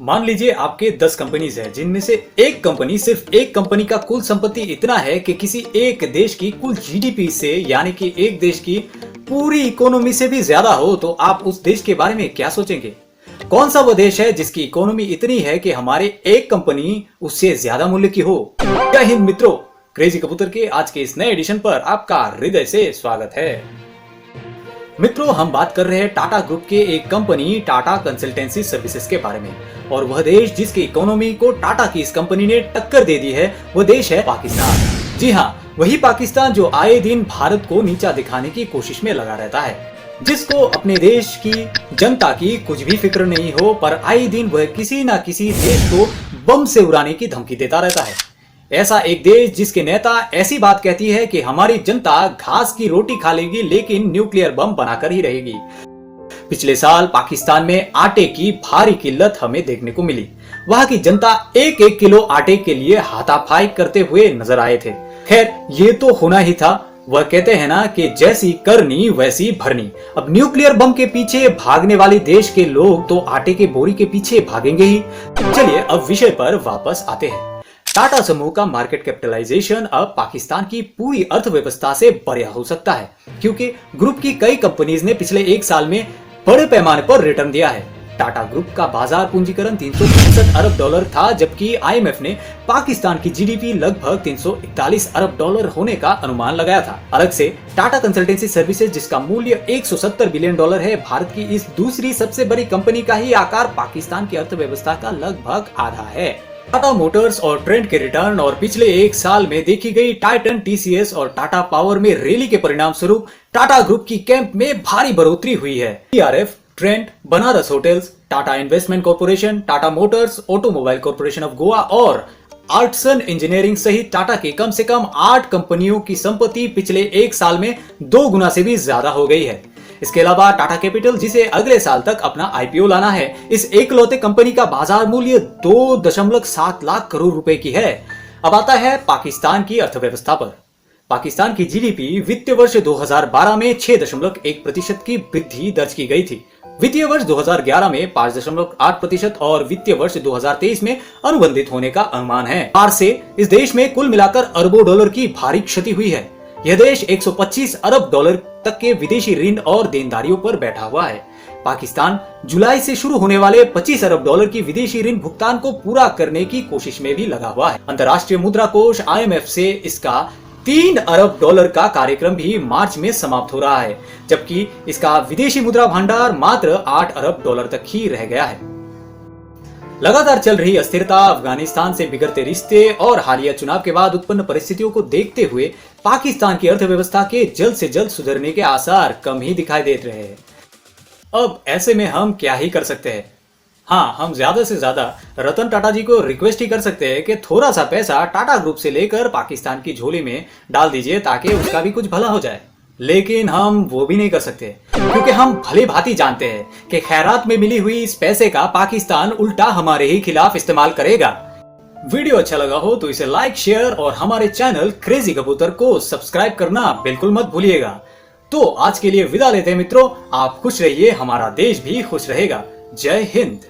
मान लीजिए आपके 10 कंपनीज है जिनमें से एक कंपनी सिर्फ एक कंपनी का कुल संपत्ति इतना है कि किसी एक देश की कुल जीडीपी से यानी कि एक देश की पूरी इकोनॉमी से भी ज्यादा हो, तो आप उस देश के बारे में क्या सोचेंगे? कौन सा वो देश है जिसकी इकोनॉमी इतनी है कि हमारे एक कंपनी उससे ज्यादा मूल्य की हो? जय हिंद मित्रों, क्रेजी कबूतर के आज के इस नए एडिशन पर आपका हृदय से स्वागत है। मित्रों, हम बात कर रहे हैं टाटा ग्रुप के एक कंपनी टाटा कंसल्टेंसी सर्विसेज के बारे में, और वह देश जिसकी इकोनॉमी को टाटा की इस कंपनी ने टक्कर दे दी है वह देश है पाकिस्तान। जी हाँ, वही पाकिस्तान जो आए दिन भारत को नीचा दिखाने की कोशिश में लगा रहता है, जिसको अपने देश की जनता की कुछ भी फिक्र नहीं हो, पर आए दिन वह किसी न किसी देश को बम से उड़ाने की धमकी देता रहता है। ऐसा एक देश जिसके नेता ऐसी बात कहती है कि हमारी जनता घास की रोटी खा लेगी लेकिन न्यूक्लियर बम बनाकर ही रहेगी। पिछले साल पाकिस्तान में आटे की भारी किल्लत हमें देखने को मिली। वहां की जनता एक एक किलो आटे के लिए हाथापाई करते हुए नजर आए थे। खैर, ये तो होना ही था। वह कहते हैं ना कि जैसी करनी वैसी भरनी। अब न्यूक्लियर बम के पीछे भागने वाले देश के लोग तो आटे के बोरी के पीछे भागेंगे ही। चलिए अब विषय पर वापस आते हैं। टाटा समूह का मार्केट कैपिटलाइजेशन अब पाकिस्तान की पूरी अर्थव्यवस्था से बढ़िया हो सकता है, क्योंकि ग्रुप की कई कंपनीज ने पिछले एक साल में बड़े पैमाने पर रिटर्न दिया है। टाटा ग्रुप का बाजार पूंजीकरण 365 अरब डॉलर था, जबकि आईएमएफ ने पाकिस्तान की जीडीपी लगभग 341 अरब डॉलर होने का अनुमान लगाया था। अलग से टाटा कंसल्टेंसी सर्विसेज, जिसका मूल्य 170 बिलियन डॉलर है, भारत की इस दूसरी सबसे बड़ी कंपनी का ही आकार पाकिस्तान की अर्थव्यवस्था का लगभग आधा है। टाटा मोटर्स और ट्रेंड के रिटर्न और पिछले एक साल में देखी गई टाइटन, टीसीएस और टाटा पावर में रैली के परिणाम स्वरूप टाटा ग्रुप की कैंप में भारी बढ़ोतरी हुई है। TRF, trend, Banaras hotels, Tata investment corporation, Tata Motors, automobile corporation of Goa और आर्टसन इंजीनियरिंग सहित टाटा की कम से कम 8 कंपनियों की संपत्ति पिछले एक साल में 2 गुना से भी ज्यादा हो गई है। इसके अलावा टाटा कैपिटल, जिसे अगले साल तक अपना आईपीओ लाना है, इस एकलौते कंपनी का बाजार मूल्य 2.7 लाख करोड़ रुपए की है। अब आता है पाकिस्तान की अर्थव्यवस्था पर। पाकिस्तान की जीडीपी वित्तीय वर्ष 2012 में 6.1% की वृद्धि दर्ज की गई थी। वित्तीय वर्ष 2011 में 5.8% और वित्तीय वर्ष 2023 में अनुबंधित होने का अनुमान है। बाढ़ से इस देश में कुल मिलाकर अरबों डॉलर की भारी क्षति हुई है। यह देश 125 अरब डॉलर तक के विदेशी ऋण और देनदारियों पर बैठा हुआ है। पाकिस्तान जुलाई से शुरू होने वाले 25 अरब डॉलर की विदेशी ऋण भुगतान को पूरा करने की कोशिश में भी लगा हुआ है। अंतर्राष्ट्रीय मुद्रा कोष आईएमएफ से इसका 3 अरब डॉलर का कार्यक्रम भी मार्च में समाप्त हो रहा है, जबकि इसका विदेशी मुद्रा भंडार मात्र 8 अरब डॉलर तक ही रह गया है। लगातार चल रही अस्थिरता, अफगानिस्तान से बिगड़ते रिश्ते और हालिया चुनाव के बाद उत्पन्न परिस्थितियों को देखते हुए पाकिस्तान की अर्थव्यवस्था के जल्द से जल्द सुधरने के आसार कम ही दिखाई दे रहे हैं। अब ऐसे में हम क्या ही कर सकते हैं? हाँ, हम ज्यादा से ज्यादा रतन टाटा जी को रिक्वेस्ट ही कर सकते हैं कि थोड़ा सा पैसा टाटा ग्रुप से लेकर पाकिस्तान की झोली में डाल दीजिए ताकि उसका भी कुछ भला हो जाए। लेकिन हम वो भी नहीं कर सकते, क्योंकि हम भली भांति जानते हैं कि खैरात में मिली हुई इस पैसे का पाकिस्तान उल्टा हमारे ही खिलाफ इस्तेमाल करेगा। वीडियो अच्छा लगा हो तो इसे लाइक, शेयर और हमारे चैनल क्रेजी कबूतर को सब्सक्राइब करना बिल्कुल मत भूलिएगा। तो आज के लिए विदा लेते हैं मित्रों। आप खुश रहिए, हमारा देश भी खुश रहेगा। जय हिंद।